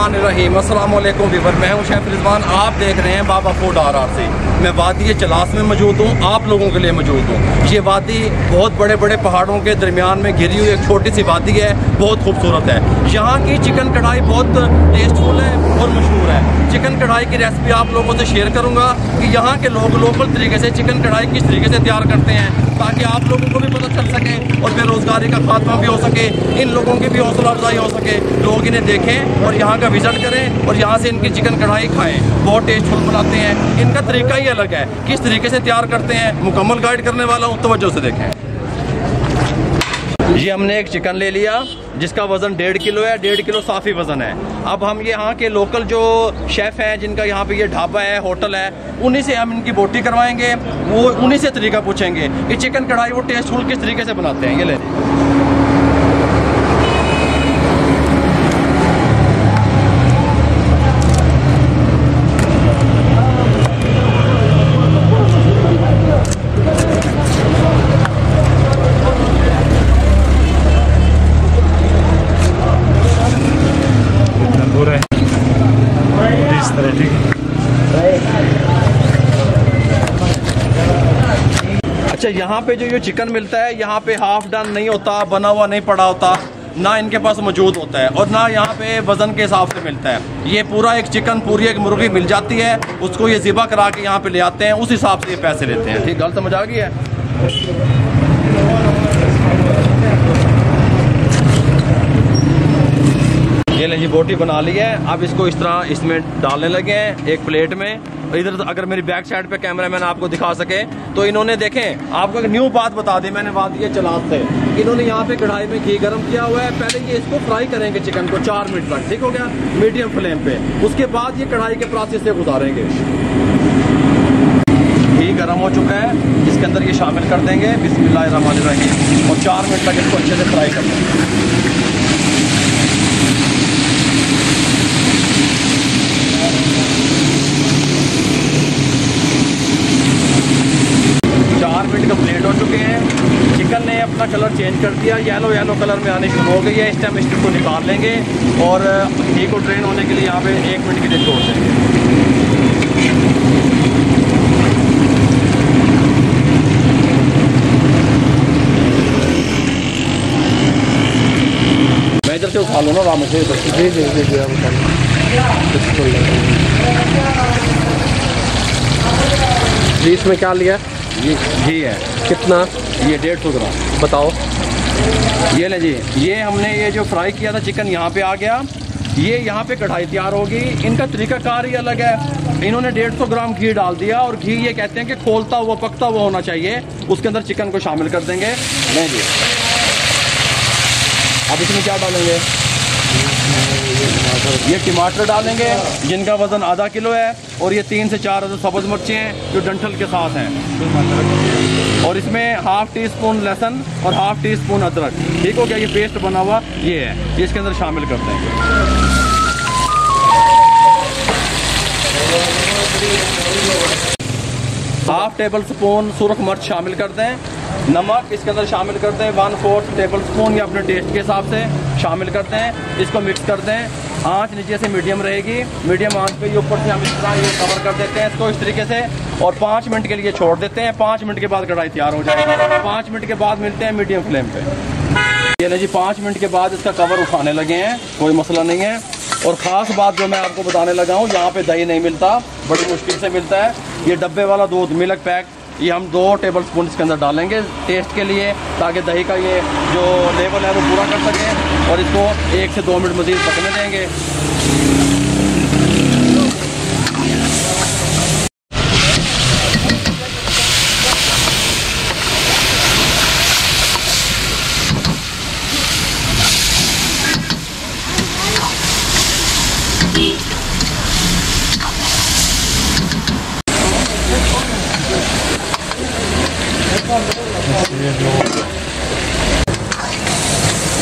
बिस्मिल्लाहिर्रहमानिर्रहीम। अस्सलाम वालेकुम व्यूअर, मैं हूं शेफ रिजवान। आप देख रहे हैं बाबा फूड RRC। मैं वादी चलास में मौजूद हूं, आप लोगों के लिए मौजूद हूं। ये वादी बहुत बड़े बड़े पहाड़ों के दरमियान में घिरी हुई एक छोटी सी वादी है, बहुत खूबसूरत है। यहाँ की चिकन कढ़ाई बहुत टेस्टफुल है और मशहूर है। चिकन कढ़ाई की रेसिपी आप लोगों से शेयर करूँगा कि यहाँ के लोग लोकल तरीके से चिकन कढ़ाई किस तरीके से तैयार करते हैं, ताकि आप लोगों को भी पता चल सके और बेरोज़गारी का खात्मा भी हो सके, इन लोगों की भी हौसला अफजाई हो सके, लोग इन्हें देखें और यहाँ का विजिट करें और यहाँ से इनकी चिकन कढ़ाई खाएं। बहुत टेस्टफुल बनाते हैं, इनका तरीका ही अलग है। किस तरीके से तैयार करते हैं मुकम्मल गाइड करने वाला हूँ, तवज्जो से देखें। ये हमने एक चिकन ले लिया जिसका वज़न 1.5 किलो है, 1.5 किलो साफ़ी वज़न है। अब हम यहाँ के लोकल जो शेफ़ हैं, जिनका यहाँ पे ये ढाबा है, होटल है, उन्हीं से हम इनकी बोटी करवाएंगे। वो उन्हीं से तरीका पूछेंगे कि चिकन कढ़ाई वो टेस्टफुल किस तरीके से बनाते हैं। ये ले अच्छा, यहाँ पे जो ये चिकन मिलता है, यहाँ पे हाफ डन नहीं होता, बना हुआ नहीं पड़ा होता, ना इनके पास मौजूद होता है और ना यहाँ पे वज़न के हिसाब से मिलता है। ये पूरा एक चिकन, पूरी एक मुर्गी मिल जाती है, उसको ये ज़िबा करा के यहाँ पे ले आते हैं, उस हिसाब से ये पैसे लेते हैं। ठीक, गलत समझ आ गई है? ये ले जी, बोटी बना ली है। अब इसको इस तरह इसमें डालने लगे हैं एक प्लेट में। इधर अगर मेरी बैक साइड पे कैमरा मैन आपको दिखा सके तो इन्होंने देखें, आपको एक न्यू बात बता दी मैंने वादी चलास से। इन्होंने यहाँ पे कढ़ाई में घी गर्म किया हुआ है। पहले ये इसको फ्राई करेंगे चिकन को 4 मिनट तक, ठीक हो गया, मीडियम फ्लेम पे। उसके बाद ये कढ़ाई के प्रोसेस से गुजारेंगे। घी गर्म हो चुका है, इसके अंदर ये शामिल कर देंगे बिस्मिल्लाहिर्रहमानिर्रहीम और 4 मिनट तक इसको अच्छे से फ्राई कर देंगे। कंप्लीट हो चुके हैं। चिकन ने अपना कलर चेंज कर दिया, येलो येलो कलर में आने शुरू हो गई है। इस टाइम स्टिक को निकाल लेंगे और घी को ड्रेन होने के लिए यहाँ पे 1 मिनट के लिए छोड़ देंगे। मैं इधर से उठा लूँ ना राम से। जी, इसमें क्या लिया? ये घी है। कितना? ये 150 ग्राम। बताओ। ये ले जी, ये हमने ये जो फ्राई किया था चिकन यहाँ पे आ गया। ये यहाँ पे कढ़ाई तैयार होगी। इनका तरीकाकार ही अलग है। इन्होंने 150 ग्राम घी डाल दिया और घी ये कहते हैं कि खोलता हुआ पकता हुआ होना चाहिए। उसके अंदर चिकन को शामिल कर देंगे। नहीं जी, अब इसमें क्या डालेंगे? ये टमाटर डालेंगे जिनका वज़न आधा किलो है और ये 3 से 4 सब्ज़ मिर्चें हैं जो डंठल के साथ हैं। और इसमें हाफ टी स्पून लहसुन और हाफ टी स्पून अदरक, ठीक हो गया। ये पेस्ट बना हुआ ये है, ये इसके अंदर शामिल कर देंगे। हाफ टेबल स्पून सुरख मिर्च शामिल कर दें। नमक इसके अंदर शामिल कर दें 1/4 टेबल स्पून, या अपने टेस्ट के हिसाब से शामिल करते हैं। इसको मिक्स कर दें। आंच नीचे से मीडियम रहेगी। मीडियम आंच पे ये ऊपर से हम इस तरह ये कवर कर देते हैं इसको इस तरीके से और 5 मिनट के लिए छोड़ देते हैं। 5 मिनट के बाद कढ़ाई तैयार हो जाएगी। 5 मिनट के बाद मिलते हैं मीडियम फ्लेम पे। ये ले जी, 5 मिनट के बाद इसका कवर उठाने लगे हैं, कोई मसला नहीं है। और ख़ास बात जो मैं आपको बताने लगा हूँ, यहाँ पे दही नहीं मिलता, बड़ी मुश्किल से मिलता है। ये डब्बे वाला दूध मिल्क पैक, ये हम 2 टेबल स्पून इसके अंदर डालेंगे टेस्ट के लिए, ताकि दही का ये जो लेवल है वो पूरा कर सकें। और इसको 1 से 2 मिनट मज़ीद पकने देंगे।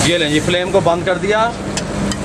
ये लें जी, फ्लेम को बंद कर दिया।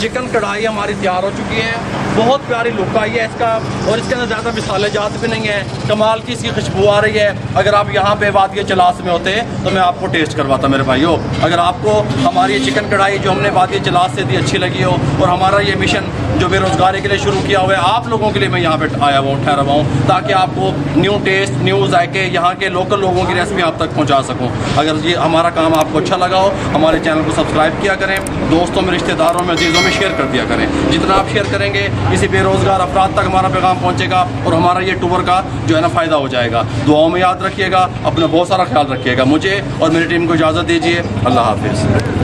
चिकन कढ़ाई हमारी तैयार हो चुकी है। बहुत प्यारी लुक आई है इसका, और इसके अंदर ज़्यादा मिसाले जात भी नहीं है, कमाल की इसकी खुशबू आ रही है। अगर आप यहाँ पे वादिया चलास में होते तो मैं आपको टेस्ट करवाता मेरे भाइयों। अगर आपको हमारी चिकन कढ़ाई जो हमने वादिया चलास से दी अच्छी लगी हो, और हमारा ये मिशन जो बेरोज़गारी के लिए शुरू किया हुआ है, आप लोगों के लिए मैं यहाँ पे आया हुआ हूँ, ठहरा हुआ हूँ, ताकि आपको न्यू टेस्ट, न्यू जायके, यहाँ के लोकल लोगों की रेसिपी आप तक पहुँचा सकूँ। अगर ये हमारा काम आपको अच्छा लगा हो, हमारे चैनल को सब्सक्राइब किया करें, दोस्तों में, रिश्तेदारों में, अजीज़ों में शेयर कर दिया करें। जितना आप शेयर करेंगे किसी बेरोज़गार अफराद तक हमारा पैगाम पहुँचेगा, और हमारा ये टूर का जो है ना फ़ायदा हो जाएगा। दुआओं में याद रखिएगा, अपना बहुत सारा ख्याल रखिएगा। मुझे और मेरी टीम को इजाज़त दीजिए। अल्लाह हाफिज़।